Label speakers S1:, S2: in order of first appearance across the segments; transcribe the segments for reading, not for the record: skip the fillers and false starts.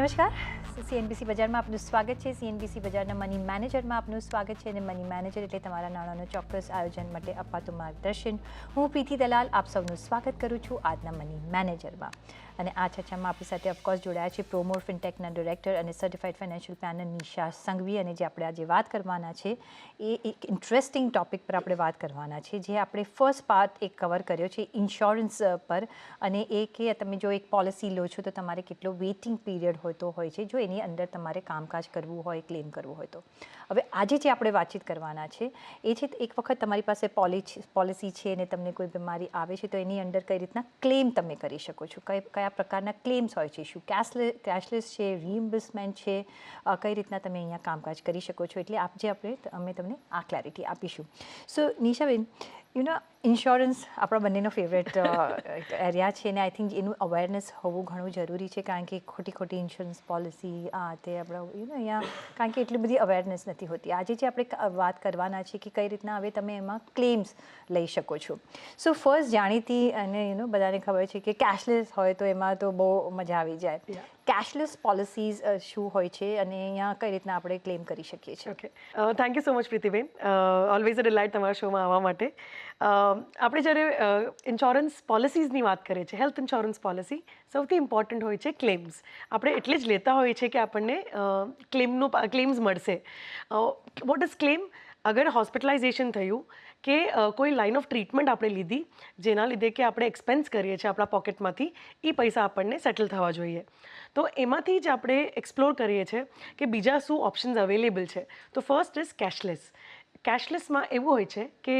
S1: નમસ્કાર, સીએનબીસી બજારમાં આપનું સ્વાગત છે. સીએનબીસી બજારના મની મેનેજરમાં આપનું સ્વાગત છે. અને મની મેનેજર એટલે તમારા નાણાંનો ચોક્કસ આયોજન માટે અપાતું માર્ગદર્શન. હું પ્રીતિ દલાલ આપ સૌનું સ્વાગત કરું છું આજના મની મેનેજરમાં. અને આ ચર્ચામાં આપણી સાથે ઓફકોર્સ જોડાયા છે પ્રોમોર ફિનટેકના ડિરેક્ટર અને certified financial planner Nisha Sanghvi. અને જે આપણે આજે વાત કરવાના છે એ એક ઇન્ટરેસ્ટિંગ ટોપિક પર આપણે વાત કરવાના છે, જે આપણે ફર્સ્ટ પાર્ટ એક કવર કર્યો છે ઇન્સ્યોરન્સ પર. અને એ કે તમે જો એક પોલિસી લો છો તો તમારે કેટલો વેઇટિંગ પીરિયડ હોતો હોય છે જો એની અંદર તમારે કામકાજ કરવું હોય, ક્લેમ કરવું હોય તો. હવે આજે જે આપણે વાતચીત કરવાના છે એ છે એક વખત તમારી પાસે પોલિસી છે અને તમને કોઈ બીમારી આવે છે તો એની અંદર કઈ રીતના ક્લેમ તમે કરી શકો છો, કયા પ્રકારના ક્લેમ્સ હોય છે, શું કેશલેસ છે, રીઇમ્બર્સમેન્ટ છે, કઈ રીતના તમે અહીંયા કામકાજ કરી શકો છો. એટલે અમે તમને આ ક્લેરિટી આપીશું. સો નિશાબેન, ઇન્સ્યોરન્સ આપણા બંનેનો ફેવરેટ એરિયા છે અને આઈ થિંક એનું અવેરનેસ હોવું ઘણું જરૂરી છે, કારણ કે ખોટી ઇન્સ્યોરન્સ પોલિસી તે આપણા અહીંયા કારણ કે એટલી બધી અવેરનેસ નથી હોતી. આજે જે આપણે વાત કરવાના છે કે કઈ રીતના હવે તમે એમાં ક્લેમ્સ લઈ શકો છો. સો ફર્સ્ટ જાણીતી અને બધાને ખબર છે કે કેશલેસ હોય તો એમાં તો બહુ મજા આવી જાય. કેશલેસ પોલિસીઝ શું હોય છે અને અહીંયા કઈ રીતના આપણે ક્લેમ કરી શકીએ છીએ?
S2: Okay, thank you so much Pritiben, always a delight તમારા શોમાં આવવા માટે. આપણે જ્યારે ઇન્સ્યોરન્સ પોલિસીઝની વાત કરીએ છીએ, હેલ્થ ઇન્સ્યોરન્સ પોલિસી, સૌથી ઇમ્પોર્ટન્ટ હોય છે ક્લેમ્સ. આપણે એટલે જ લેતા હોઈએ છીએ કે આપણને ક્લેમ્સ મળશે. What is claim? અગર હોસ્પિટલાઇઝેશન થયું કે કોઈ લાઇન ઓફ ટ્રીટમેન્ટ આપણે લીધી જેના લીધે કે આપણે એક્સપેન્સ કરીએ છીએ આપણા પોકેટમાંથી, એ પૈસા આપણને સેટલ થવા જોઈએ. તો એમાંથી જ આપણે એક્સપ્લોર કરીએ છીએ કે બીજા શું ઓપ્શન્સ અવેલેબલ છે. તો ફર્સ્ટ ઇઝ કેશલેસ. કેશલેસમાં એવું હોય છે કે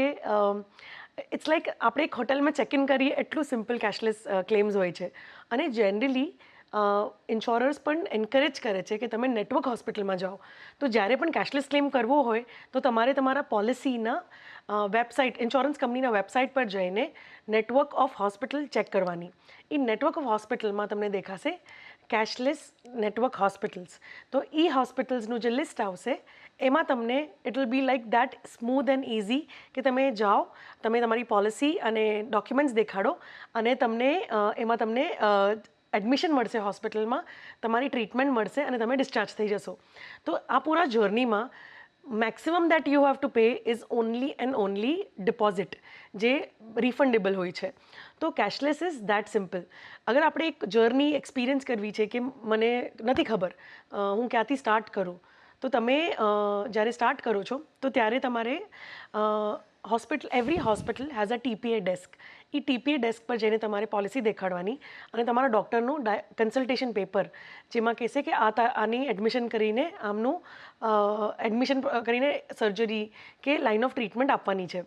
S2: ઇટ્સ લાઈક આપણે એક હોટલમાં ચેક ઇન કરીએ એટલું સિમ્પલ કેશલેસ ક્લેમ્સ હોય છે. અને જનરલી ઇન્સ્યોરર્સ પણ એન્કરેજ કરે છે કે તમે નેટવર્ક હોસ્પિટલમાં જાઓ. તો જ્યારે પણ કેશલેસ ક્લેમ કરવો હોય તો તમારે તમારા પોલિસીના વેબસાઇટ, ઇન્સ્યોરન્સ કંપનીના વેબસાઇટ પર જઈને નેટવર્ક ઓફ હોસ્પિટલ ચેક કરવાની. એ નેટવર્ક ઓફ હોસ્પિટલમાં તમને દેખાશે કેશલેસ નેટવર્ક હોસ્પિટલ્સ. તો એ હોસ્પિટલ્સનું જે લિસ્ટ આવશે એમાં તમને it will be like that smooth and easy કે તમે જાઓ, તમે તમારી પોલિસી અને ડોક્યુમેન્ટ્સ દેખાડો અને એમાં તમને એડમિશન મળશે હોસ્પિટલમાં, તમારી ટ્રીટમેન્ટ મળશે અને તમે ડિસ્ચાર્જ થઈ જશો. તો આ પૂરા જર્નીમાં maximum that you have to pay is only and only deposit, જે રિફંડેબલ હોય છે. તો કેશલેસ ઇઝ દેટ સિમ્પલ. અગર આપણે એક જર્ની એક્સપિરિયન્સ કરવી છે કે મને નથી ખબર હું ક્યાંથી સ્ટાર્ટ કરું, તો તમે જ્યારે સ્ટાર્ટ કરો છો તો ત્યારે તમારે every hospital has a TPA desk. A TPA desk પર જઈને તમારે પોલિસી દેખાડવાની અને તમારા ડૉક્ટરનું કન્સલ્ટેશન પેપર, જેમાં કહેશે કે આની એડમિશન કરીને સર્જરી કે લાઇન ઓફ ટ્રીટમેન્ટ આપવાની છે.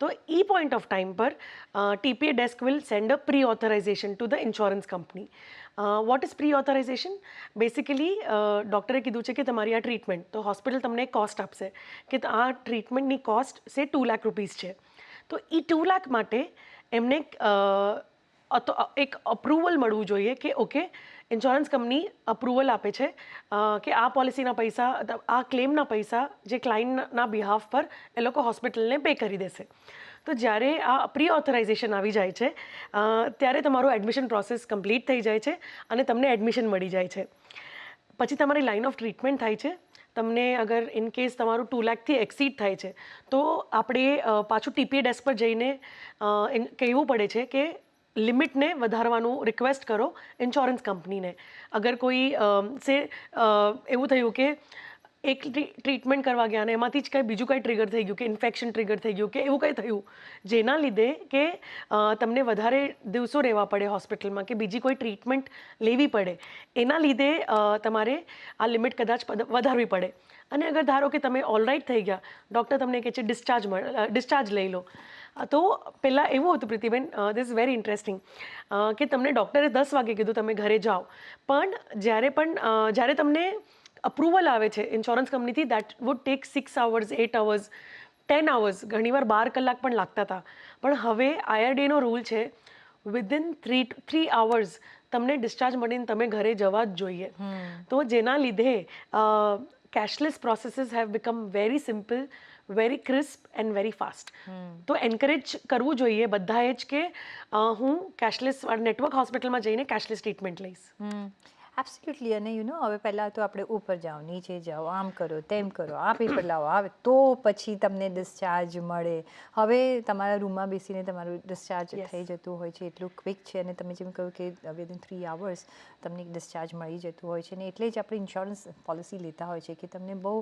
S2: તો એ પોઈન્ટ ઓફ ટાઈમ પર TPA desk will send a pre authorisation to the insurance company. What is pre authorisation? Basically ડૉક્ટરે કીધું છે કે તમારી આ ટ્રીટમેન્ટ, તો હોસ્પિટલ તમને કોસ્ટ આપશે કે આ ટ્રીટમેન્ટની કોસ્ટ સે 2 લાખ રૂપીસ છે. તો એ 2 લાખ માટે એમને એક અપ્રુવલ મળવું જોઈએ કે ઓકે, ઇન્સ્યોરન્સ કંપની અપ્રુવલ આપે છે કે આ પોલિસીના પૈસા, આ ક્લેમના પૈસા જે ક્લાયન્ટના બિહાફ પર એ લોકો હોસ્પિટલને પે કરી દેશે. તો જ્યારે આ પ્રી ઓથોરાઇઝેશન આવી જાય છે ત્યારે તમારું એડમિશન પ્રોસેસ કમ્પ્લીટ થઈ જાય છે અને તમને એડમિશન મળી જાય છે. પછી તમારી લાઇન ઓફ ટ્રીટમેન્ટ થાય છે. તમને અગર ઇન કેસ તમારું 2 લાખથી એક્સીડ થાય છે તો આપણે પાછું TPA ડેસ્ક પર જઈને કહેવું પડે છે કે લિમિટને વધારવાનું રિક્વેસ્ટ કરો ઇન્સ્યોરન્સ કંપનીને. અગર કોઈ એવું થયું કે એક ટ્રીટમેન્ટ કરવા ગયા અને એમાંથી જ બીજું કંઈ ટ્રિગર થઈ ગયું, કે ઇન્ફેક્શન ટ્રિગર થઈ ગયું, કે એવું કંઈ થયું જેના લીધે કે તમને વધારે દિવસો રહેવા પડે હોસ્પિટલમાં, કે બીજી કોઈ ટ્રીટમેન્ટ લેવી પડે, એના લીધે તમારે આ લિમિટ કદાચ વધારવી પડે. અને અગર ધારો કે તમે ઓલરાઇટ થઈ ગયા, ડૉક્ટર તમને કહે છે ડિસ્ચાર્જ લઈ લો. તો પહેલાં એવું હતું Pritiben, this is very interesting, કે તમને ડૉક્ટરે 10 વાગે કીધું તમે ઘરે જાઓ, પણ જ્યારે તમને અપ્રુવલ આવે છે ઇન્સ્યોરન્સ કંપનીથી, that would take 6 hours, 8 hours, 10 hours, ઘણીવાર 12 કલાક પણ લાગતા હતા. પણ હવે IRDAનો રૂલ છે વિધિન 3 hours તમને ડિસ્ચાર્જ મળીને તમે ઘરે જવા જ જોઈએ. તો જેના લીધે cashless processes have become very simple, very crisp and very fast. તો એન્કરેજ કરવું જોઈએ બધાએ જ કે હું કેશલેસ નેટવર્ક હોસ્પિટલમાં જઈને કેશલેસ ટ્રીટમેન્ટ લઈશ.
S1: એબ્સોલ્યુટલી. અને હવે પહેલાં તો આપણે ઉપર જાઓ, નીચે જાઓ, આમ કરો, તેમ કરો, આ પેપર લાવો, આવે તો પછી તમને ડિસ્ચાર્જ મળે. હવે તમારા રૂમમાં બેસીને તમારું ડિસ્ચાર્જ થઈ જતું હોય છે, એટલું ક્વિક છે. અને તમે જેમ કહ્યું કે વિધિન 3 hours તમને ડિસ્ચાર્જ મળી જતું હોય છે. અને એટલે જ આપણે ઇન્સ્યોરન્સ પોલિસી લેતા હોય છે કે તમને બહુ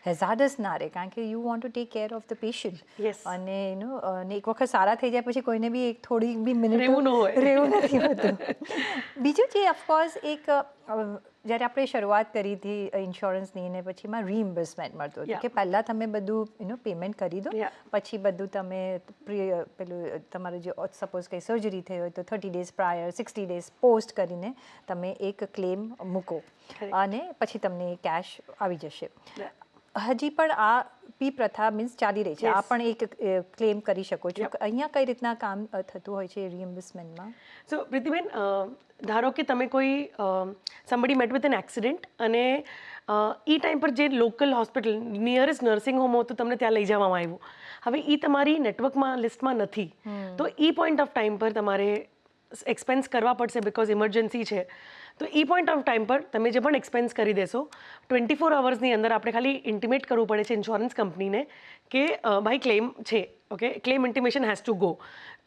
S1: હેઝાર્ડસ ના રહે, કારણ કે you want to take care of the patient. અને અને એક વખત સારા થઈ જાય પછી કોઈને બી એક થોડી બી મિનિટ રહેવું નથી હોતું. બીજું જે ઓફકોર્સ એક જ્યારે આપણે શરૂઆત કરી હતી ઇન્સ્યોરન્સની, ને પછી એમાં રીઇમ્બર્સમેન્ટ મળતું હતું કે પહેલાં તમે બધું પેમેન્ટ કરી દો, પછી બધું તમે પેલું તમારું જે સપોઝ કંઈ સર્જરી થઈ હોય તો 30 days પ્રાયર, 60 days પોસ્ટ કરીને તમે એક ક્લેમ મૂકો અને પછી તમને કેશ આવી જશે. હજી પણ આ પી પ્રથા મીન્સ ચાલી રહી છે, આ પણ એક ક્લેમ કરી શકો છો. અહીંયા કઈ રીતના કામ થતું હોય છે રીઇમ્બર્સમેન્ટમાં?
S2: સો પ્રીતિબેન, ધારો કે તમે કોઈ somebody met with an accident અને એ ટાઈમ પર જે local hospital nearest nursing home હતું તમને ત્યાં લઈ જવામાં આવ્યું. હવે એ તમારી નેટવર્કમાં લિસ્ટમાં નથી, તો એ પોઈન્ટ ઓફ ટાઈમ પર તમારે એક્સપેન્સ કરવા પડશે બિકોઝ ઇમરજન્સી છે. તો એ પોઈન્ટ ઓફ ટાઈમ પર તમે જે પણ એક્સપેન્સ કરી દેશો 24 hours અંદર આપણે ખાલી ઇન્ટિમેટ કરવું પડે છે ઇન્સ્યોરન્સ કંપનીને કે ભાઈ ક્લેમ છે, okay, claim intimation has to go,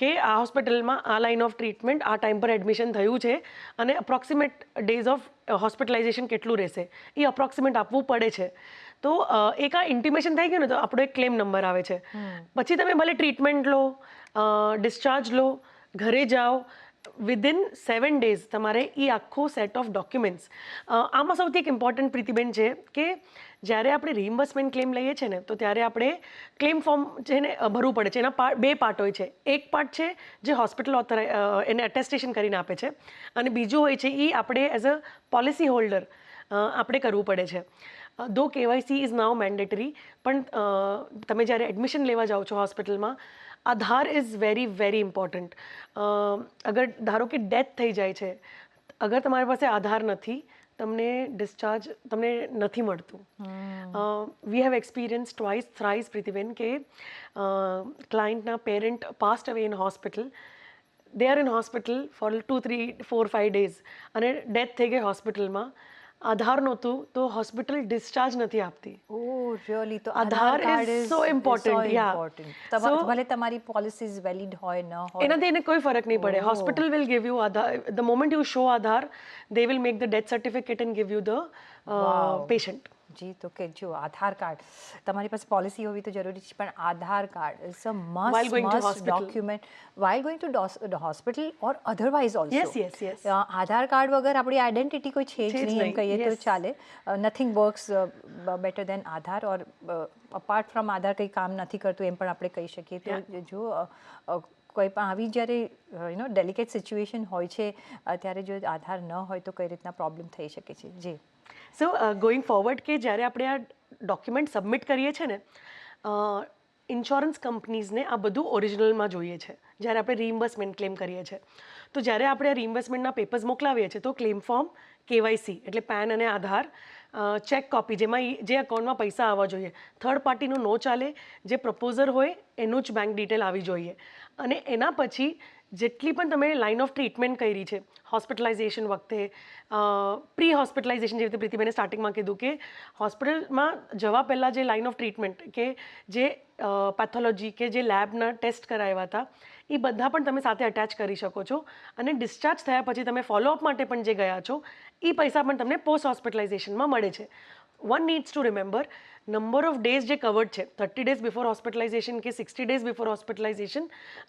S2: કે આ હોસ્પિટલમાં આ લાઇન ઓફ ટ્રીટમેન્ટ આ ટાઈમ પર એડમિશન થયું છે અને અપ્રોક્સિમેટ ડેઝ ઓફ હોસ્પિટલાઇઝેશન કેટલું રહેશે એ અપ્રોક્સિમેટ આપવું પડે છે. તો એક આ ઇન્ટિમેશન થઈ ગયું ને તો આપણો એક ક્લેમ નંબર આવે છે. પછી તમે ભલે ટ્રીટમેન્ટ લો, ડિસ્ચાર્જ લો, ઘરે જાઓ, વિધિન 7 days તમારે એ આખો સેટ ઓફ ડોક્યુમેન્ટ્સ. આમાં સૌથી એક ઇમ્પોર્ટન્ટ પ્રીતિબેન છે કે જ્યારે આપણે રીઇમ્બર્સમેન્ટ ક્લેમ લઈએ છીએ ને તો ત્યારે આપણે ક્લેમ ફોર્મ છે ને ભરવું પડે છે. એના 2 પાર્ટ હોય છે. એક પાર્ટ છે જે હોસ્પિટલ એને અટેસ્ટેશન કરીને આપે છે, અને બીજું હોય છે એ આપણે એઝ અ પોલિસી હોલ્ડર આપણે કરવું પડે છે. ધો KYC ઇઝ નાઉ મેન્ડેટરી, પણ તમે જ્યારે એડમિશન લેવા જાઓ છો હોસ્પિટલમાં, આધાર ઇઝ વેરી વેરી ઇમ્પોર્ટન્ટ. અગર ધારો કે ડેથ થઈ જાય છે, અગર તમારી પાસે આધાર નથી, તમને ડિસ્ચાર્જ તમને નથી મળતું. We have experience twice thrice Pritiben કે ક્લાયન્ટના parent passed away in hospital, they are in hospital for 2, 3, 4, 5 days અને ડેથ થઈ ગઈ હોસ્પિટલમાં, આધાર નહોતું તો હોસ્પિટલ ડિસ્ચાર્જ નથી આપતી.
S1: ઓહ રિયલી? તો
S2: આધાર ઇઝ સો ઇમ્પોર્ટન્ટ. યા,
S1: ભલે તમારી પોલિસીઝ વેલિડ હોય ન હોય,
S2: એનાથી એને કોઈ ફરક નહીં પડે. Hospital will give you Aadhaar. The moment you show Aadhaar, they will make the death certificate and give you the patient.
S1: જી, તો કે જો આધાર કાર્ડ તમારી પાસે પોલિસી હોવી તો જરૂરી છે, પણ Aadhaar card is a must document while going to hospital or otherwise also. Aadhaar card વગર આપણી આઈડેન્ટિટી કોઈ છે જ નહીં એમ કહીએ તો ચાલે. Nothing works better than Aadhaar, or apart from Aadhaar કંઈ કામ નથી કરતું એમ પણ આપણે કહી શકીએ. તો જો કોઈ પણ આવી જ્યારે ડેલિકેટ સિચ્યુએશન હોય છે ત્યારે જો આધાર ન હોય તો કઈ રીતના પ્રોબ્લેમ થઈ શકે છે. જી.
S2: સો ગોઈંગ ફોરવર્ડ કે જ્યારે આપણે આ ડોક્યુમેન્ટ સબમિટ કરીએ છીએ ને, ઇન્સ્યોરન્સ કંપનીઝને આ બધું ઓરિજિનલમાં જોઈએ છે જ્યારે આપણે રીઇમ્બર્સમેન્ટ ક્લેમ કરીએ છીએ. તો જ્યારે આપણે આ રીઇમ્બર્સમેન્ટના પેપર્સ મોકલાવીએ છીએ તો ક્લેમ ફોર્મ, KYC એટલે પેન અને આધાર, ચેક કોપી જેમાં જે અકાઉન્ટમાં પૈસા આવવા જોઈએ, થર્ડ પાર્ટીનું નો ચાલે, જે પ્રપોઝર હોય એનું જ બેંક ડિટેલ આવી જોઈએ. અને એના પછી જેટલી પણ તમે લાઇન ઓફ ટ્રીટમેન્ટ કરી છે હોસ્પિટલાઇઝેશન વખતે, પ્રી હોસ્પિટલાઇઝેશન, જેવી રીતે પ્રીતિબેને સ્ટાર્ટિંગમાં કીધું કે હોસ્પિટલમાં જવા પહેલાં જે લાઇન ઓફ ટ્રીટમેન્ટ કે જે પેથોલોજી કે જે લેબના ટેસ્ટ કરાવ્યા હતા એ બધા પણ તમે સાથે અટેચ કરી શકો છો. અને ડિસ્ચાર્જ થયા પછી તમે ફોલોઅપ માટે પણ જે ગયા છો એ પૈસા પણ તમને પોસ્ટ હોસ્પિટલાઇઝેશનમાં મળે છે. One needs two remember number of days જે કવર્ડ છે, 30 days બિફોર હોસ્પિટલાઇઝેશન કે 60 days બિફોર હોસ્પિટલાઇઝેશન,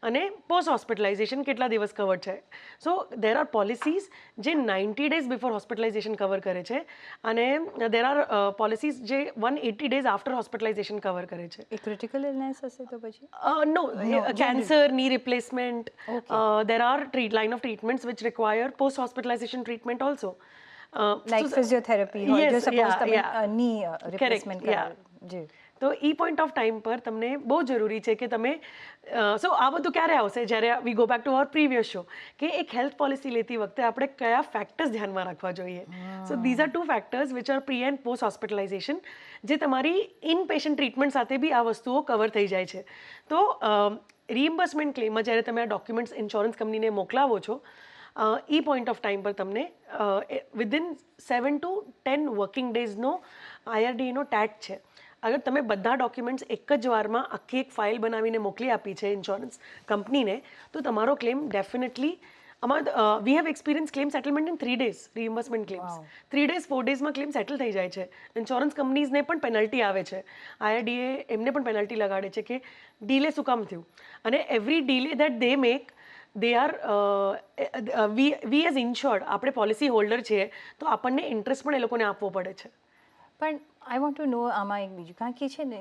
S2: અને પોસ્ટ હોસ્પિટલાઇઝેશન કેટલા દિવસ કવર્ડ છે. સો દેર આર પોલિસીઝ જે 90 days બિફોર હોસ્પિટલાઇઝેશન કવર કરે છે, અને દેર આર પોલિસીઝ જે 180 days આફ્ટર હોસ્પિટલાઇઝેશન કવર કરે છે.
S1: એ ક્રિટિકલ ઇલનેસ હશે તો પછી?
S2: નો, કેન્સર, ની replacement, there are line of treatments which require post hospitalisation treatment also.
S1: Like physiotherapy હોય જો સપોઝ તમે ની રિપ્લેસમેન્ટ કરાવો. જી.
S2: તો એ પોઈન્ટ ઓફ ટાઈમ પર તમને બહુ જરૂરી છે કે તમે, સો આ બધું ક્યારે આવશે જ્યારે we go back to our previous show, કે એક હેલ્થ પોલિસી લેતી વખતે આપણે કયા ફેક્ટર્સ ધ્યાનમાં રાખવા જોઈએ. સો these are 2 factors which are pre and post hospitalisation, જે તમારી ઇન પેશન્ટ ટ્રીટમેન્ટ સાથે બી આ વસ્તુઓ કવર થઈ જાય છે. તો રીઇમ્બર્સમેન્ટ ક્લેમમાં જ્યારે તમે આ ડોક્યુમેન્ટ્સ ઇન્સ્યોરન્સ કંપનીને મોકલાવો છો, એ પોઈન્ટ ઓફ ટાઈમ પર તમને વિધિન 7 to 10 વર્કિંગ ડેઝનો IRDAનો ટેટ છે. અગર તમે બધા ડોક્યુમેન્ટ્સ એક જ વારમાં આખી એક ફાઇલ બનાવીને મોકલી આપી છે ઇન્સ્યોરન્સ કંપનીને, તો તમારો claim definitely we have experience claim settlement in 3 days reimbursement claims. 3 days 4 daysમાં ક્લેમ સેટલ થઈ જાય છે. ઇન્સ્યોરન્સ કંપનીઝને પણ પેનલ્ટી આવે છે, IRDA એમને પણ પેનલ્ટી લગાડે છે કે ડીલે શું કામ થયું, અને every delay that they make they are V as ઇન્શ્યોર્ડ, આપણે પોલિસી હોલ્ડર છીએ તો આપણને ઇન્ટરેસ્ટ પણ એ લોકોને આપવો પડે છે.
S1: પણ આઈ વોન્ટ ટુ નો આમાં એક બીજું, કારણ કે છે ને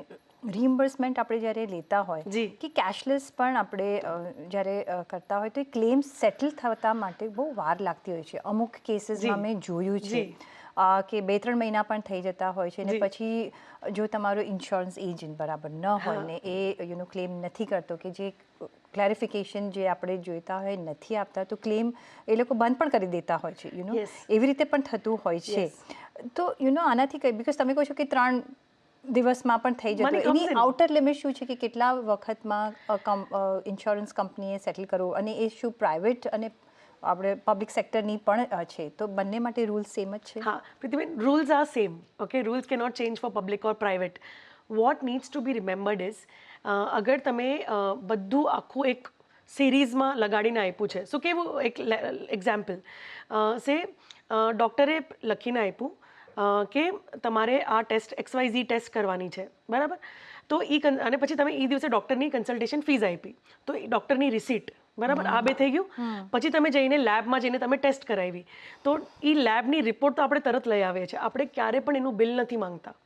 S1: રીઇમ્બર્સમેન્ટ આપણે જ્યારે લેતા હોય
S2: જી.
S1: કે કેશલેસ પણ આપણે જ્યારે કરતા હોય તો એ ક્લેમ સેટલ થતા માટે બહુ વાર લાગતી હોય છે. અમુક કેસીસમાં મેં જોયું છે કે 2-3 મહિના પણ થઈ જતા હોય છે, અને પછી જો તમારો ઇન્સ્યોરન્સ એજન્ટ બરાબર ન હોય ને એ ક્લેમ નથી કરતો, કે જે ક્લેરિફિકેશન જે આપણે જોઈતા હોય નથી આપતા, તો ક્લેમ એ લોકો બંધ પણ કરી દેતા હોય છે. એવી રીતે પણ થતું હોય છે. તો આનાથી કઈ, બિકોઝ તમે કહો છો કે 3 દિવસમાં પણ થઈ જતું, એની આઉટર લિમિટ શું છે કે કેટલા વખતમાં ઇન્સ્યોરન્સ કંપનીએ સેટલ કરવું, અને એ શું પ્રાઇવેટ અને આપણે પબ્લિક સેક્ટરની પણ છે, તો બંને માટે રૂલ્સ સેમ જ છે?
S2: હા Prithviben, rules are same. Okay, rules કે not change for public or private. What needs to be remembered is, અગર તમે બધું આખું એક સિરીઝમાં લગાડીને આપ્યું છે, શું કેવું, એક એક્ઝામ્પલ સે ડૉક્ટરે લખીને આપ્યું કે તમારે આ ટેસ્ટ XYZ ટેસ્ટ કરવાની છે, બરાબર, તો અને પછી તમે એ દિવસે ડૉક્ટરની કન્સલ્ટેશન ફીસ આપી, તો એ ડૉક્ટરની રિસીટ, બરાબર, આ બે થઈ ગયું. પછી તમે જઈને લેબમાં જઈને તમે ટેસ્ટ કરાવી, તો એ લેબની રિપોર્ટ તો આપણે તરત લઈ આવીએ છીએ, આપણે ક્યારે પણ એનું બિલ નથી માંગતા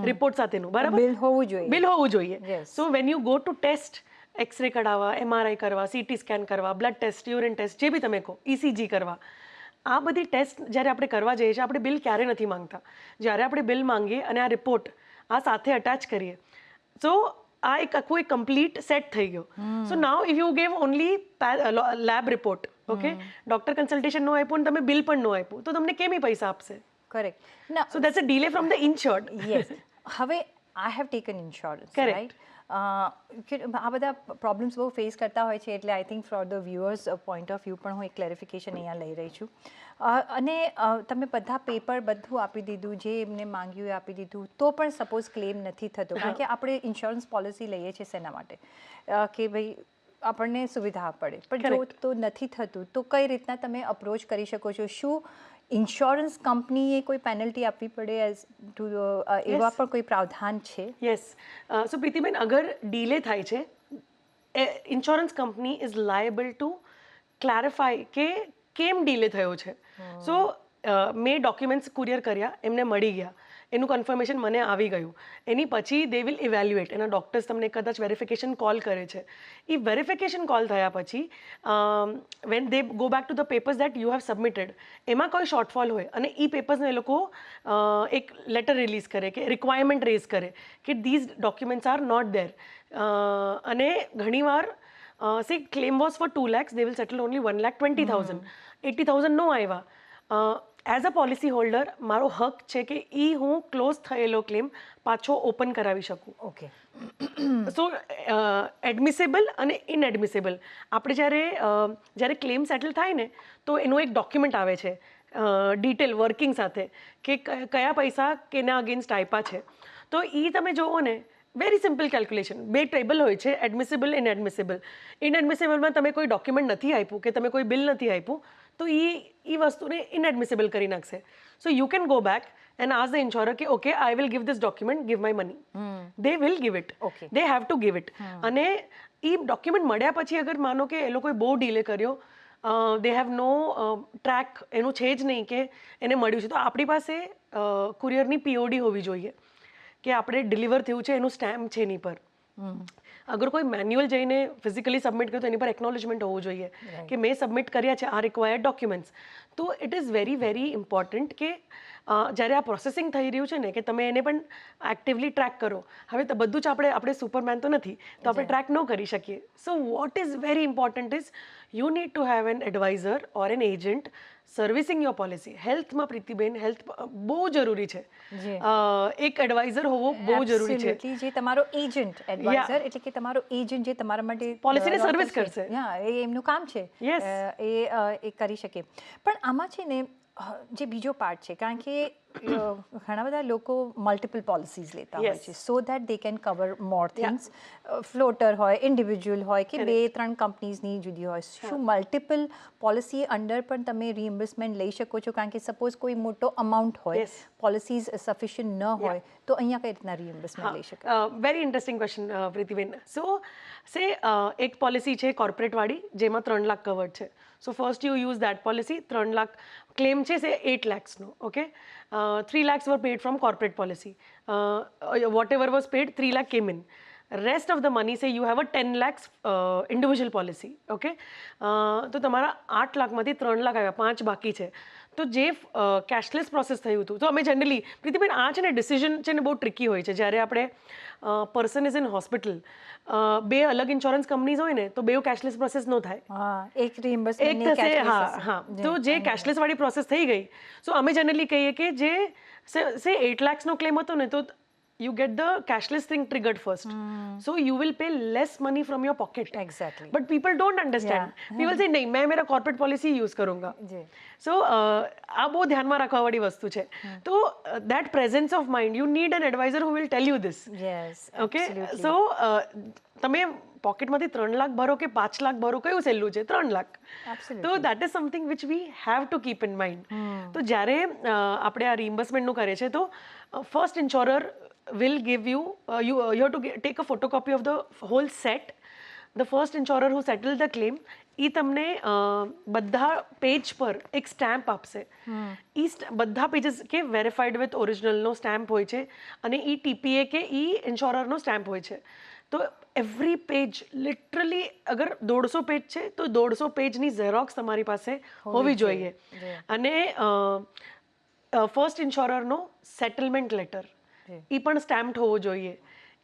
S2: રિપોર્ટ સાથેનું, બરાબર,
S1: બિલ હોવું જોઈએ.
S2: બિલ હોવું જોઈએ. So when you go to test, X ray કઢાવવા, MRI કરવા, CT સ્કેન કરવા, બ્લડ ટેસ્ટ, યુરિન ટેસ્ટ, જે બી તમે કહો, ECG કરવા, આ બધી ટેસ્ટ જ્યારે આપણે કરવા જઈએ છીએ, આપણે બિલ ક્યારે નથી માંગતા. જ્યારે આપણે બિલ માંગીએ અને આ રિપોર્ટ આ સાથે અટેચ કરીએ, સો આ એક આખું એક કમ્પ્લીટ સેટ થઈ ગયો. So now if you gave only lab report, okay, doctor consultation નો આપ્યું અને તમે બિલ પણ નો આપ્યું, તો તમને કેમ પૈસા આપશે?
S1: Correct.
S2: So that's a delay from the insured.
S1: Yes. હવે I have taken insurance, right? આ બધા પ્રોબ્લેમ્સ બહુ ફેસ કરતા હોય છે, એટલે I think for the viewers point of view પણ હું એક ક્લેરિફિકેશન અહીંયા લઈ રહી છું. અને તમે બધા પેપર બધું આપી દીધું, જે એમને માંગ્યું એ આપી દીધું, તો પણ સપોઝ ક્લેમ નથી થતો, કારણ કે આપણે ઇન્સ્યોરન્સ પોલિસી લઈએ છીએ શેના માટે, કે ભાઈ આપણને સુવિધા પડે, પણ જો તો નથી થતું, તો કઈ રીતના તમે અપ્રોચ કરી શકો છો? શું ઇન્સ્યોરન્સ કંપનીએ કોઈ પેનલ્ટી આપવી પડે એઝ ટુ એવા પણ કોઈ પ્રાવધાન છે?
S2: યસ. સો પ્રીતિબેન, અગર ડીલે થાય છે, insurance company is liable to clarify કે કેમ ડીલે થયો છે. સો મેં ડોક્યુમેન્ટ્સ કુરિયર કર્યા, એમને મળી ગયા, એનું કન્ફર્મેશન મને આવી ગયું, એની પછી દે વિલ ઇવેલ્યુએટ, એના ડૉક્ટર્સ તમને કદાચ વેરિફિકેશન કોલ કરે છે. એ વેરિફિકેશન કોલ થયા પછી when they go back to the papers that you have submitted, એમાં કોઈ શોર્ટફોલ હોય અને એ પેપર્સને એ લોકો એક લેટર રિલીઝ કરે, કે રિક્વાયરમેન્ટ રેઝ કરે કે these documents are not there. અને ઘણીવાર see claim was for 2 lakhs, they will settle only 1,20,000. 80,000 નો આવ્યા. એઝ અ પોલિસી હોલ્ડર મારો હક છે કે હું ક્લોઝ થયેલો ક્લેમ પાછો ઓપન કરાવી શકું.
S1: ઓકે.
S2: સો એડમિસેબલ અને ઇનએડમિસેબલ, આપણે જ્યારે ક્લેમ સેટલ થાય ને, તો એનું એક ડોક્યુમેન્ટ આવે છે ડિટેલ વર્કિંગ સાથે, કે કયા પૈસા કેના અગેન્સ્ટ આપ્યા છે. તો એ તમે જુઓ ને, વેરી સિમ્પલ કેલ્ક્યુલેશન, 2 ટેબલ હોય છે, એડમિસેબલ, ઇનએડમિસેબલ. ઇનએડમિસેબલમાં તમે કોઈ ડોક્યુમેન્ટ નથી આપ્યું કે તમે કોઈ બિલ નથી આપ્યું, તો એ વસ્તુને ઇનએડમિસેબલ કરી નાખશે. So you can go back and ask the insurer કે okay, I will give this document, give my money. They will give it, they have to give it. અને એ ડોક્યુમેન્ટ મળ્યા પછી અગર માનો કે એ લોકોએ બહુ ડીલે કર્યો, દે હેવ નો ટ્રેક, એનું છે જ નહીં કે એને મળ્યું છે, તો આપણી પાસે કુરિયરની POD હોવી જોઈએ કે આપણે ડિલિવર થયું છે, એનું સ્ટેમ્પ છે એની પર. અગર કોઈ મેન્યુઅલ જઈને ફિઝિકલી સબમિટ કર્યું તો એની પર એકનોલેજમેન્ટ હોવું જોઈએ કે મેં સબમિટ કર્યા છે આ રિક્વાયર્ડ ડોક્યુમેન્ટ્સ. તો it is very very important કે જ્યારે આ પ્રોસેસિંગ થઈ રહ્યું છે ને, કે તમે એને પણ એક્ટિવલી ટ્રેક કરો. હવે તો બધું જ આપણે સુપરમેન તો નથી, તો આપણે ટ્રેક ન કરી શકીએ. So what is very important is you need to have an adviser or an agent, servicing your policy. હેલ્થમાં પ્રીતિબેન હેલ્થ બહુ જરૂરી છે.
S1: જી.
S2: એક એડવાઇઝર હોવો બહુ જરૂરી છે.
S1: Absolutely. જે તમારો એજન્ટ એડવાઇઝર એટલે કે તમારો એજન્ટ જે તમારા માટે
S2: પોલિસીને
S1: lawyer
S2: સર્વિસ
S1: છે.
S2: કરશે.
S1: હા, એ એમનું કામ છે.
S2: Yes.
S1: એ કરી શકે. પણ આમાં છે ને જે બીજો પાર્ટ છે, કારણ કે ઘણા બધા લોકો મલ્ટિપલ પોલિસીઝ લેતા હોય
S2: Yes.
S1: છે so that they can cover more things. Floater હોય, ઇન્ડિવિજ્યુઅલ હોય કે 2-3 કંપનીઝની જુદી હોય. શું મલ્ટિપલ પોલિસી અંડર પણ તમે રિઇમ્બર્સમેન્ટ લઈ શકો છો? કારણ કે સપોઝ કોઈ મોટો અમાઉન્ટ હોય,
S2: Yes.
S1: પોલિસીઝ સફિશિયન્ટ ન હોય, તો અહીંયા કઈ રીતના રિઇમ્બર્સમેન્ટ લઈ શકાય?
S2: Very interesting question Pritiben. So એક પોલિસી છે કોર્પોરેટવાળી જેમાં 3 લાખ કવર્ડ છે. So first you use that policy. 3 lakh claim છે 8 lakhsનો. Okay, 3 lakhs were paid from corporate policy. Whatever was paid, 3 lakh came in. Rest of the money, say you have a 10 lakhs individual policy. Okay, તો તમારા 8 લાખમાંથી 3 લાખ આવ્યા, 5 બાકી છે. તો જે cashless process થયું હતું, તો અમે જનરલી પ્રીતિબેન આ છે ને ડિસિઝન છે ને બહુ ટ્રિકી હોય છે. જ્યારે આપણે પર્સન ઇઝ ઇન હોસ્પિટલ, 2 અલગ ઇન્સ્યોરન્સ કંપનીઝ હોય ને તો 2 કેશલેસ પ્રોસેસ ન થાય.
S1: હા, એક
S2: એક
S1: રિઇમ્બર્સમેન્ટ ને
S2: થશે. હા
S1: cashless
S2: હા.
S1: હશે.
S2: તો જે કેશલેસ વાળી પ્રોસેસ થઈ ગઈ, સો અમે જનરલી કહીએ કે જે 8 lakhsનો ક્લેમ હતો ને, તો you get the cashless thing triggered first. So you will pay less money from your pocket.
S1: Exactly.
S2: But people don't understand. People say नहीं, मैं मेरा corporate policy use करूँगा.
S1: જી.
S2: So આ બહુ ધ્યાનમાં રાખવા વાળી વસ્તુ છે. તો that presence of mind, you need an advisor who will tell you this.
S1: Yes,
S2: Okay,
S1: absolutely.
S2: so તમે પોકેટમાંથી 3 લાખ ભરો કે 5 લાખ ભરો, કયું સહેલું છે? 3 લાખ.
S1: Absolutely.
S2: તો that is something which we have to keep in mind. તો જ્યારે આપણે આ રિઇમ્બર્સમેન્ટનું કરીએ છીએ, તો first ઇન્શ્યોરર will give you, you have to take a photocopy of the whole set. The first insurer who settled the claim, એ તમને બધા page પર એક સ્ટેમ્પ આપશે. બધા પેજીસ કે વેરીફાઈડ વિથ ઓરિજિનલનો સ્ટેમ્પ હોય છે, અને એ ટીપીએ કે એ ઇન્શ્યોરરનો સ્ટેમ્પ હોય છે. તો એવરી પેજ લિટરલી અગર 150 પેજ છે તો 150 પેજની ઝેરોક્સ તમારી પાસે હોવી જોઈએ. અને ફર્સ્ટ ઇન્શ્યોરરનો સેટલમેન્ટ લેટર એ પણ સ્ટેમ્પ્ડ હોવો જોઈએ.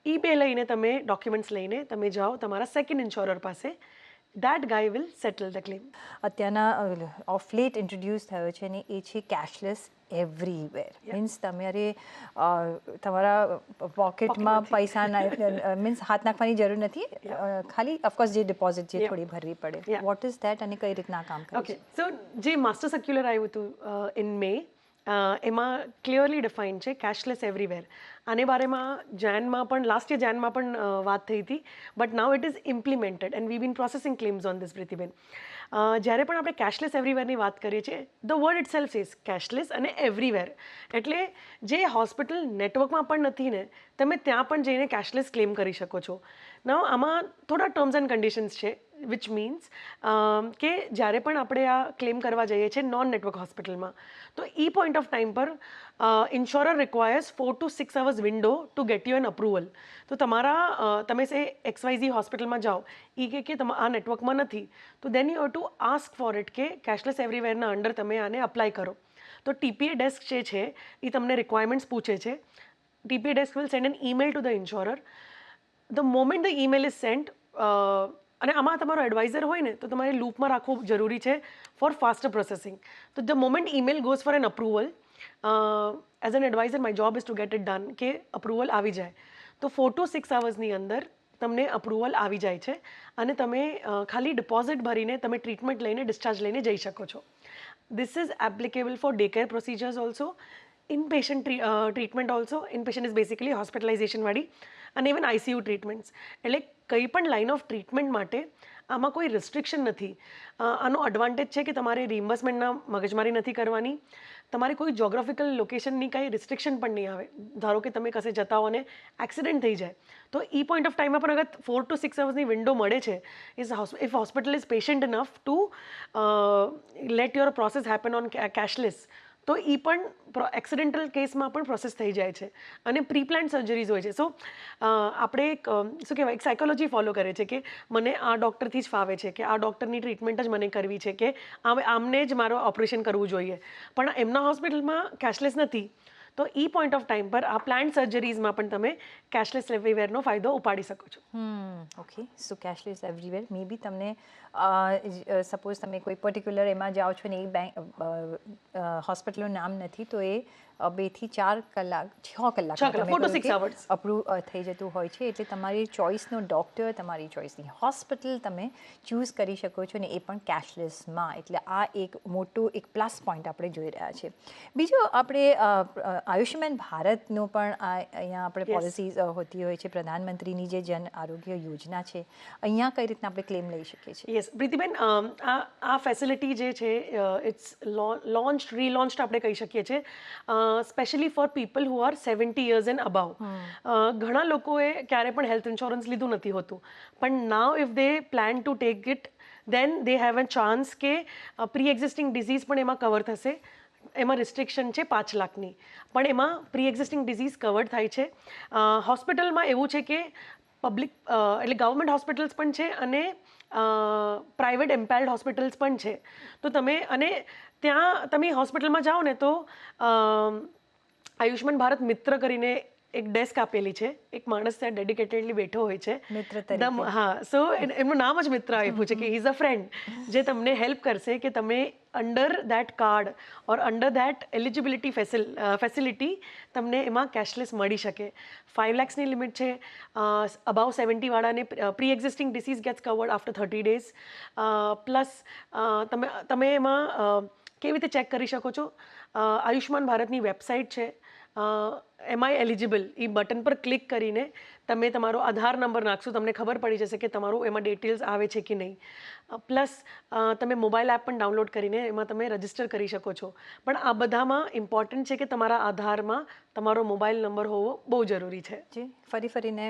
S2: એ 2 લઈને તમે ડોક્યુમેન્ટ્સ લઈને તમે જાઓ તમારા સેકન્ડ ઇન્શ્યોરર પાસે. That guys will settle the claim.
S1: અત્યારના ઓફ લેટ ઇન્ટ્રોડ્યુસ થયો છે ને એ છે કેશલેસ એવરીવેર. મીન્સ તમારે તમારા પોકેટમાં પૈસા મીન્સ હાથ નાખવાની જરૂર નથી, ખાલી ઓફકોર્સ જે ડિપોઝિટ જે થોડી ભરવી પડે. વોટ ઇઝ દેટ અને કઈ રીતના કામ કરે છે?
S2: ઓકે, સો જે માસ્ટર સર્ક્યુલર આવ્યું હતું ઇન મે, એમાં ક્લિયરલી ડિફાઇન્ડ છે કેશલેસ એવરીવેર. આને બારેમાં જાનમાં પણ લાસ્ટ યર જાનમાં પણ વાત થઈ હતી, but now it is implemented and we been processing claims on this Pritiben. જ્યારે પણ આપણે કેશલેસ એવરીવેરની વાત કરીએ છીએ, the word itself is cashless અને એવરીવેર. એટલે જે હોસ્પિટલ નેટવર્કમાં પણ નથી ને, તમે ત્યાં પણ જઈને કેશલેસ ક્લેમ કરી શકો છો. નાઉ આમાં થોડા ટર્મ્સ એન્ડ કન્ડિશન્સ છે, વિચ મીન્સ કે જ્યારે પણ આપણે આ ક્લેમ કરવા જઈએ છીએ નોન નેટવર્ક હોસ્પિટલમાં, તો એ પોઈન્ટ ઓફ ટાઈમ પર insurer requires 4 to 6 hours window to get you an approval. તો તમે સે XYZ હોસ્પિટલમાં જાઓ, એ કે આ નેટવર્કમાં નથી, તો then you have to ask for it કે કેશલેસ એવરીવેરના અંડર તમે આને અપ્લાય કરો. તો ટીપીએ ડેસ્ક જે છે એ તમને રિક્વાયરમેન્ટ્સ પૂછે છે. TPA desk will send an email to the insurer. The moment the email is sent, અને આમાં તમારો એડવાઇઝર હોય ને તો તમારે લૂપમાં રાખવું જરૂરી છે ફોર ફાસ્ટર પ્રોસેસિંગ. તો the moment email goes for an approval, as an advisor my job is to get it done કે અપ્રુવલ આવી જાય. તો 4 to 6 hours અંદર તમને અપ્રુવલ આવી જાય છે, અને તમે ખાલી ડિપોઝિટ ભરીને તમે ટ્રીટમેન્ટ લઈને ડિસ્ચાર્જ લઈને જઈ શકો છો. This is applicable for day care procedures also, inpatient treatment also. Inpatient is basically હોસ્પિટલાઇઝેશનવાળી, અને ઇવન ICU ટ્રીટમેન્ટ્સ. એટલે કંઈ પણ લાઇન ઓફ ટ્રીટમેન્ટ માટે આમાં કોઈ રિસ્ટ્રિક્શન નથી. આનો એડવાન્ટેજ છે કે તમારે રિઇમ્બર્સમેન્ટના મગજમારી નથી કરવાની, તમારે કોઈ જોગ્રાફિકલ લોકેશનની કાંઈ રિસ્ટ્રિક્શન પણ નહીં આવે. ધારો કે તમે કશે જતા હો અને એક્સિડન્ટ થઈ જાય, તો એ પોઈન્ટ ઓફ ટાઈમમાં પણ અગર 4 to 6 hours વિન્ડો મળે છે, if hospital is patient enough to late your process happen on cashless, તો એ પણ એક્સિડેન્ટલ કેસમાં પણ પ્રોસેસ થઈ જાય છે. અને પ્રી પ્લાન સર્જરીઝ હોય છે. સો આપણે શું કહેવાય, એક સાયકોલોજી ફોલો કરે છે કે મને આ ડૉક્ટરથી જ ફાવે છે, કે આ ડૉક્ટરની ટ્રીટમેન્ટ જ મને કરવી છે, કે આમને જ મારો ઓપરેશન કરવું જોઈએ. પણ એમના હોસ્પિટલમાં કેશલેસ નથી, તો એ પોઈન્ટ ઓફ ટાઈમ પર આ પ્લાન્ટ સર્જરીઝમાં પણ તમે કેશલેસ એવરીવેરનો ફાયદો ઉપાડી શકો છો.
S1: ઓકે, સો કેશલેસ એવરીવેર મે બી તમને સપોઝ તમે કોઈ પર્ટિક્યુલર એમાં જાઓ છો ને એ બેંક હોસ્પિટલનું નામ નથી તો એ 2 થી 4 કલાક 6 કલાક
S2: 4 to 6 hours
S1: અપ્રૂવ થઈ જતું હોય છે. એટલે તમારી ચોઇસનો ડૉક્ટર, તમારી ચોઇસની હોસ્પિટલ તમે ચૂઝ કરી શકો છો ને એ પણ કેશલેસમાં. એટલે આ એક મોટું એક પ્લસ પોઈન્ટ આપણે જોઈ રહ્યા છે. બીજું આપણે આયુષ્યમાન ભારતનો પણ અહીંયા આપણે પોલિસીઝ હોતી હોય છે. પ્રધાનમંત્રીની જે જન આરોગ્ય યોજના છે અહીંયા કઈ રીતના આપણે ક્લેમ લઈ શકીએ છીએ?
S2: યસ પ્રીતિબેન, આ ફેસિલિટી જે છે ઇટ્સ રીલોન્ચ્ડ આપણે કહી શકીએ છીએ, specially four people who are 70 years and અબાવ. ઘણા લોકોએ ક્યારે પણ હેલ્થ ઇન્સ્યોરન્સ લીધું નથી હોતું, પણ now if they plan to take it then they have a chance કે પ્રી એક્ઝિસ્ટિંગ ડિઝીઝ પણ એમાં કવર થશે. એમાં રિસ્ટ્રિક્શન છે 5 લાખની, પણ એમાં પ્રી એક્ઝિસ્ટિંગ ડિઝીઝ કવર થાય છે. હોસ્પિટલમાં એવું છે કે પબ્લિક એટલે ગવર્મેન્ટ હોસ્પિટલ્સ પણ છે અને પ્રાઇવેટ એમ્પાયર્ડ હોસ્પિટલ્સ પણ છે. તો તમે અને ત્યાં તમે હોસ્પિટલમાં જાઓ ને તો આયુષ્માન ભારત મિત્ર કરીને એક ડેસ્ક આપેલી છે. એક માણસ ત્યાં ડેડિકેટેડલી બેઠો હોય છે
S1: મિત્ર તરીકે.
S2: હા, સો એમનું નામ જ મિત્ર આપ્યું છે કે હી ઇઝ અ ફ્રેન્ડ, જે તમને હેલ્પ કરશે કે તમે under that card or under that eligibility facility તમને એમાં કેશલેસ મળી શકે. 5 lakhsની લિમિટ છે. અબાવ 70 વાળાને pre existing disease gets covered after 30 days. Plus તમે એમાં કેવી રીતે ચેક કરી શકો છો? આયુષ્માન ભારતની વેબસાઇટ છે, એમ આઈ એલિજિબલ એ બટન પર ક્લિક કરીને તમે તમારો આધાર નંબર નાખશો, તમને ખબર પડી જશે કે તમારું એમાં ડિટેલ્સ આવે છે કે નહીં. પ્લસ તમે મોબાઈલ એપ પણ ડાઉનલોડ કરીને એમાં તમે રજિસ્ટર કરી શકો છો. પણ આ બધામાં ઇમ્પોર્ટન્ટ છે કે તમારા આધારમાં તમારો મોબાઈલ નંબર હોવો બહુ જરૂરી છે.
S1: જી, ફરીને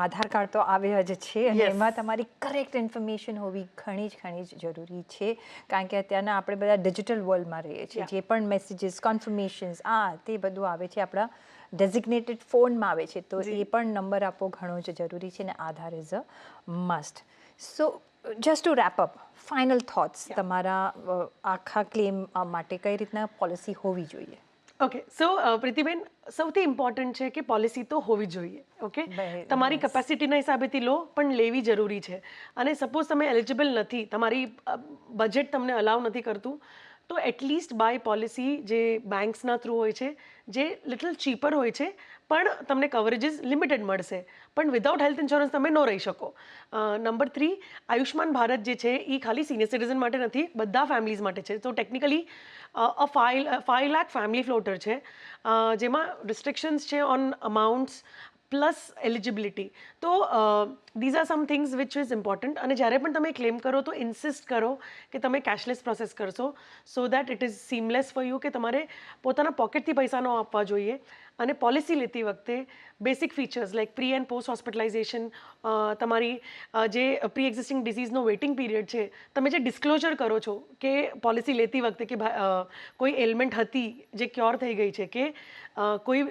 S1: આધાર કાર્ડ તો આવે જ છે અને એમાં તમારી કરેક્ટ ઇન્ફોર્મેશન હોવી ઘણી જ જરૂરી છે. કારણ કે અત્યારના આપણે બધા ડિજિટલ વર્લ્ડમાં રહીએ છીએ. જે પણ મેસેજીસ, કન્ફર્મેશન્સ તે બધું આવે છે આપણા ડેઝિગ્નેટેડ ફોનમાં આવે છે. તો એ પણ નંબર આપવો ઘણો જ જરૂરી છે અને Aadhaar is a must. So just to wrap up, final thoughts તમારા આખા ક્લેમ માટે કઈ રીતના પોલિસી હોવી જોઈએ?
S2: ઓકે, સો પ્રીતિબેન, સૌથી ઇમ્પોર્ટન્ટ છે કે પોલિસી તો હોવી જોઈએ. ઓકે, તમારી કેપેસિટીના હિસાબેથી લો, પણ લેવી જરૂરી છે. અને સપોઝ તમે એલિજિબલ નથી, તમારી બજેટ તમને અલાઉ નથી કરતું, તો એટલીસ્ટ બાય પોલિસી જે બેંક્સના થ્રુ હોય છે, જે લિટલ ચીપર હોય છે, પણ તમને કવરેજીસ લિમિટેડ મળશે. પણ વિધાઉટ હેલ્થ ઇન્સ્યોરન્સ તમે ન રહી શકો. નંબર 3, આયુષ્માન ભારત જે છે એ ખાલી સિનિયર સિટીઝન માટે નથી, બધા ફેમિલીઝ માટે છે. તો ટેકનિકલી 5 lakh ફેમિલી ફ્લોટર છે, જેમાં રિસ્ટ્રિક્શન્સ છે ઓન અમાઉન્ટ્સ પ્લસ એલિજિબિલિટી. તો these are some things which is important. અને જ્યારે પણ તમે ક્લેમ કરો તો ઇન્સિસ્ટ કરો કે તમે કેશલેસ પ્રોસેસ કરશો, so that it is seamless for you, કે તમારે પોતાના પોકેટથી પૈસા ન આપવા જોઈએ. અને પોલિસી લેતી વખતે basic features like pre and post hospitalisation, તમારી જે પ્રી એક્ઝિસ્ટિંગ ડિઝીઝનો વેઇટિંગ પીરિયડ છે, તમે જે ડિસ્ક્લોઝર કરો છો કે પોલિસી લેતી વખતે કે કોઈ એલમેન્ટ હતી જે ક્યોર થઈ ગઈ છે, કે કોઈ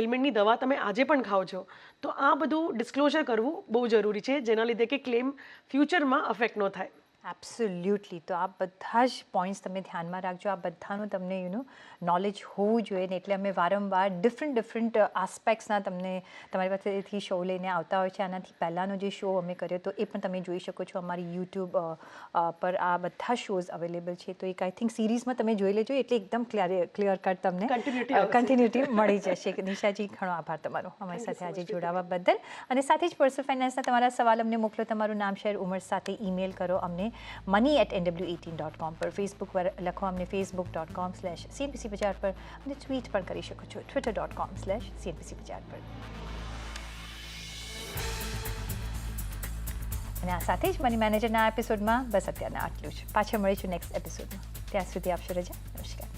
S2: એલમેન્ટની દવા તમે આજે પણ ખાઓ છો, તો આ બધું ડિસ્ક્લોઝર કરવું બહુ જરૂરી છે, જેના લીધે કે ક્લેમ ફ્યુચરમાં અફેક્ટ ન થાય.
S1: એબ્સોલ્યુટલી. તો આ બધા જ પોઈન્ટ્સ તમે ધ્યાનમાં રાખજો. આ બધાનું તમને નોલેજ હોવું જોઈએ ને એટલે અમે વારંવાર ડિફરન્ટ આસ્પેક્ટ્સના તમને તમારી પાસેથી શો લઈને આવતા હોય છે. આનાથી પહેલાંનો જે શો અમે કર્યો તો એ પણ તમે જોઈ શકો છો. અમારી યુટ્યુબ પર આ બધા શોઝ અવેલેબલ છે. તો એક આઈ થિંક સિરીઝમાં તમે જોઈ લેજો એટલે એકદમ ક્લિયર કટ તમને કન્ટિન્યુટી મળી જશે. નિશાજી, ઘણો આભાર તમારો અમારી સાથે આજે જોડાવા બદલ. અને સાથે જ પર્સનલ ફાઇનાન્સના તમારા સવાલ અમને મોકલો. તમારું નામ, શહેર, ઉંમર સાથે ઈમેલ કરો અમને money@nw18.com પર. ફેસબુક પર લખો અમને facebook.com/cnbc બજાર પર, અને ટ્વીટ પણ કરી શકો છો twitter.com/cnbc બજાર પર. અને આ સાથે જ મની મેનેજરના આ એપિસોડમાં બસ અત્યારના આટલું જ. પાછા મળીશું નેક્સ્ટ એપિસોડમાં. ત્યાં સુધી આપશો રજા. નમસ્કાર.